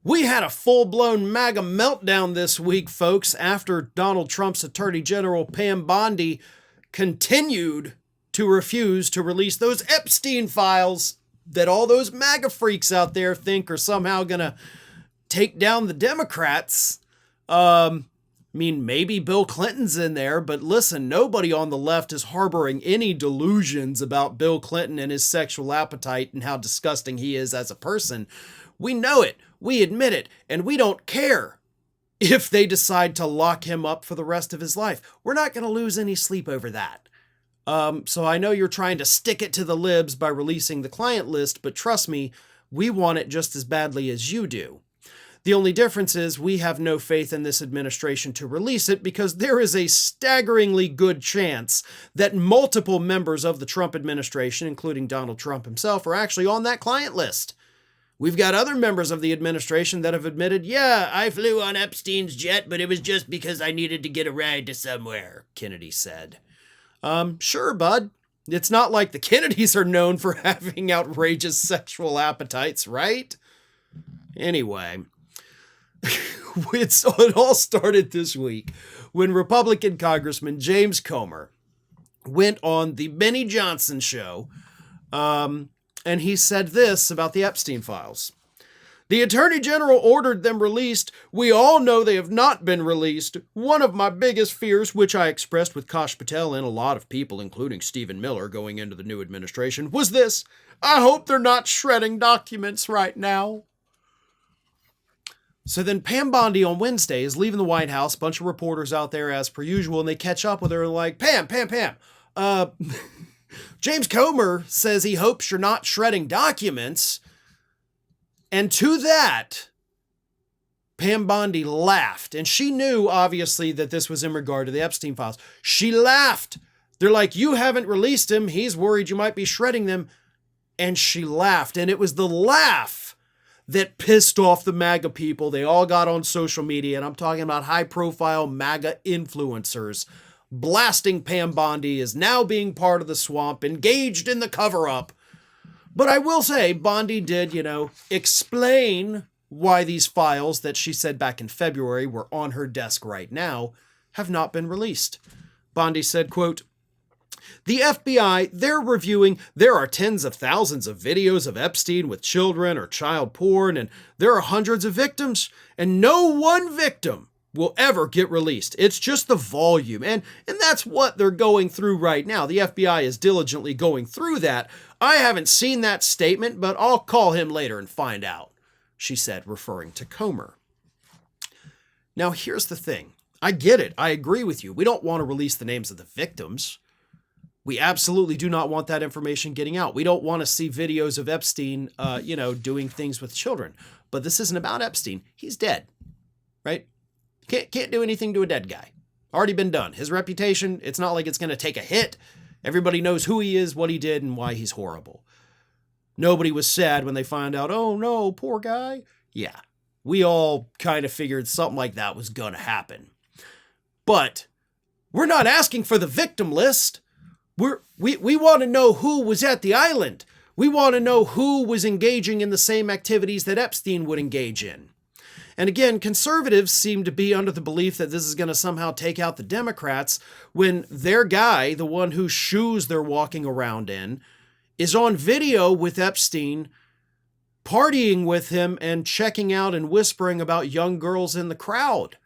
We had a full-blown MAGA meltdown this week, folks, after Donald Trump's Attorney General Pam Bondi continued to refuse to release those Epstein Files that all those MAGA freaks out there think are somehow going to take down the Democrats. Maybe Bill Clinton's in there, but listen, nobody on the left is harboring any delusions about Bill Clinton and his sexual appetite and how disgusting he is as a person. We know it, we admit it, and we don't care if they decide to lock him up for the rest of his life. We're not going to lose any sleep over that. So I know you're trying to stick it to the libs by releasing the client list, but trust me, we want it just as badly as you do. The only difference is we have no faith in this administration to release it because there is a staggeringly good chance that multiple members of the Trump administration, including Donald Trump himself, are actually on that client list. We've got other members of the administration that have admitted, yeah, I flew on Epstein's jet, but it was just because I needed to get a ride to somewhere, Kennedy said. Sure, bud. It's not like the Kennedys are known for having outrageous sexual appetites, right? Anyway, it all started this week when Republican Congressman James Comer went on the Benny Johnson show, and he said this about the Epstein Files. The Attorney General ordered them released. We all know they have not been released. One of my biggest fears, which I expressed with Kash Patel and a lot of people, including Stephen Miller, going into the new administration, was this. I hope they're not shredding documents right now. So then Pam Bondi on Wednesday is leaving the White House, bunch of reporters out there as per usual, and they catch up with her like, Pam, James Comer says he hopes you're not shredding documents. And to that, Pam Bondi laughed. And she knew, obviously, that this was in regard to the Epstein Files. She laughed. They're like, you haven't released him. He's worried you might be shredding them. And she laughed. And it was the laugh that pissed off the MAGA people. They all got on social media. And I'm talking about high-profile MAGA influencers blasting Pam Bondi as now being part of the swamp, engaged in the cover-up. But I will say, Bondi did, explain why these files that she said back in February were on her desk right now have not been released. Bondi said, quote, the FBI, they're reviewing, there are tens of thousands of videos of Epstein with children or child porn, and there are hundreds of victims, and no one victim will ever get released. It's just the volume. And that's what they're going through right now. The FBI is diligently going through that. I haven't seen that statement, but I'll call him later and find out, she said, referring to Comer. Now, here's the thing. I get it. I agree with you. We don't want to release the names of the victims. We absolutely do not want that information getting out. We don't want to see videos of Epstein, doing things with children. But this isn't about Epstein. He's dead, right? Can't do anything to a dead guy. Already been done. His reputation, it's not like it's going to take a hit. Everybody knows who he is, what he did, and why he's horrible. Nobody was sad when they find out, oh no, poor guy. Yeah, we all kind of figured something like that was going to happen. But we're not asking for the victim list. We want to know who was at the island. We want to know who was engaging in the same activities that Epstein would engage in. And again, conservatives seem to be under the belief that this is going to somehow take out the Democrats when their guy, the one whose shoes they're walking around in, is on video with Epstein, partying with him and checking out and whispering about young girls in the crowd.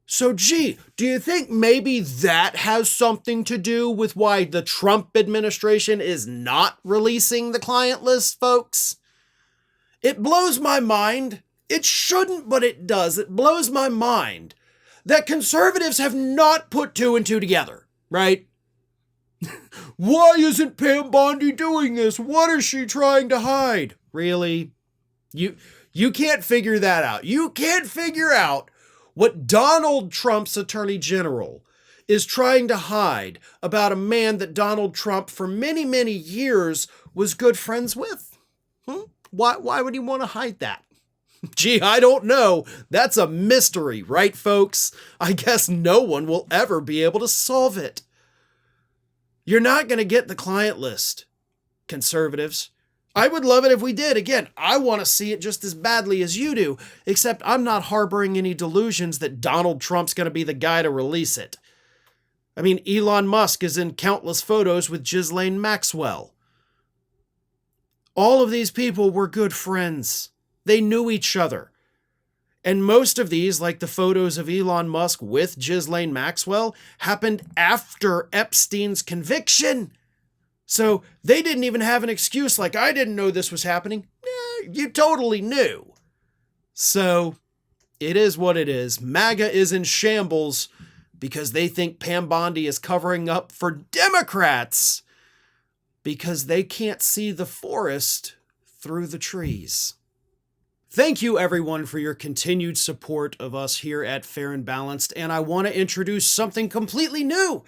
So, gee, do you think maybe that has something to do with why the Trump administration is not releasing the client list, folks? It blows my mind. It shouldn't, but it does. It blows my mind that conservatives have not put two and two together, right? Why isn't Pam Bondi doing this? What is she trying to hide? Really? You can't figure that out. You can't figure out what Donald Trump's Attorney General is trying to hide about a man that Donald Trump for many, many years was good friends with. Why would he want to hide that? Gee, I don't know. That's a mystery, right, folks? I guess no one will ever be able to solve it. You're not going to get the client list, conservatives. I would love it if we did. Again, I want to see it just as badly as you do, except I'm not harboring any delusions that Donald Trump's going to be the guy to release it. I mean, Elon Musk is in countless photos with Ghislaine Maxwell. All of these people were good friends. They knew each other. And most of these, like the photos of Elon Musk with Ghislaine Maxwell, happened after Epstein's conviction. So they didn't even have an excuse like, I didn't know this was happening. You totally knew. So it is what it is. MAGA is in shambles because they think Pam Bondi is covering up for Democrats because they can't see the forest through the trees. Thank you, everyone, for your continued support of us here at Fair and Balanced, and I want to introduce something completely new.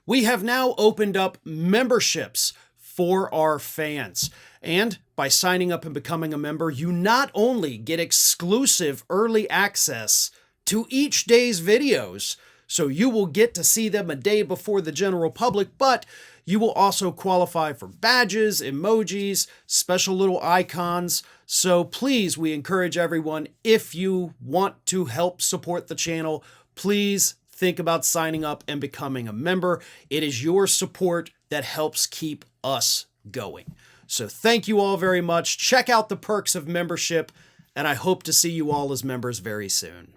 We have now opened up memberships for our fans, and by signing up and becoming a member, you not only get exclusive early access to each day's videos, so you will get to see them a day before the general public, but you will also qualify for badges, emojis, special little icons. So please, we encourage everyone, if you want to help support the channel, please think about signing up and becoming a member. It is your support that helps keep us going. So thank you all very much. Check out the perks of membership, and I hope to see you all as members very soon.